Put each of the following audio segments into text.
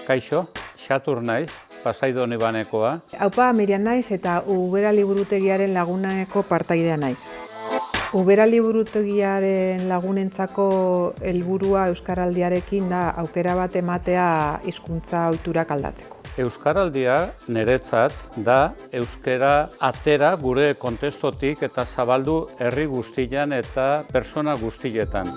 Kaixo, Xatur naiz, Pasaidon Ibanekoa. Aupa, Miriam naiz eta Ubera liburutegiaren laguneko partaidea naiz. Ubera liburutegiaren lagunentzako helburua Euskaraldiarekin da aukera bat ematea hizkuntza ohiturak aldatzeko. Euskaraldia niretzat da euskara atera gure kontestotik eta zabaldu herri guztian eta persona guztietan.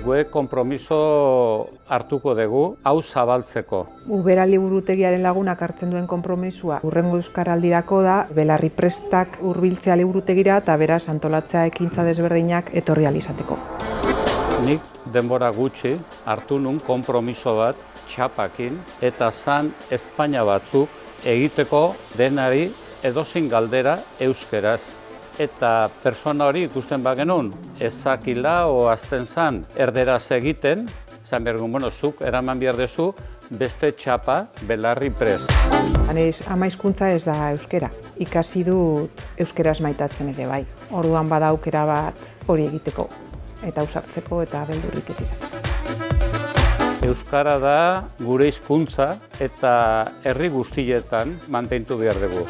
Gue konpromiso hartuko dugu hau zabaltzeko. Ubera liburutegiaren lagunak hartzen duen konpromisua hurrengo Euskaraldirako da belarri prestak hurbiltzea liburutegira eta beraz antolatzea ekintza desberdinak etorri ahal izateko. Nik denbora gutxi hartu nun konpromiso bat txapakin eta zan Espainia batzuk egiteko denari edozein galdera euskeraz. Eta persona hori ikusten bagenuen ezakila o azten zan erderaz egiten, zan bergun, bueno, zuk eraman behar dezu beste txapa belarri prest. Nire ama hizkuntza ez da euskera. Ikasi dut euskeraz maitatzen ere bai. Orduan bada aukera bat hori egiteko eta ausartzeko eta beldurrik ez izateko. Euskara da gure hizkuntza eta herri guztietan mantendu behar dugu.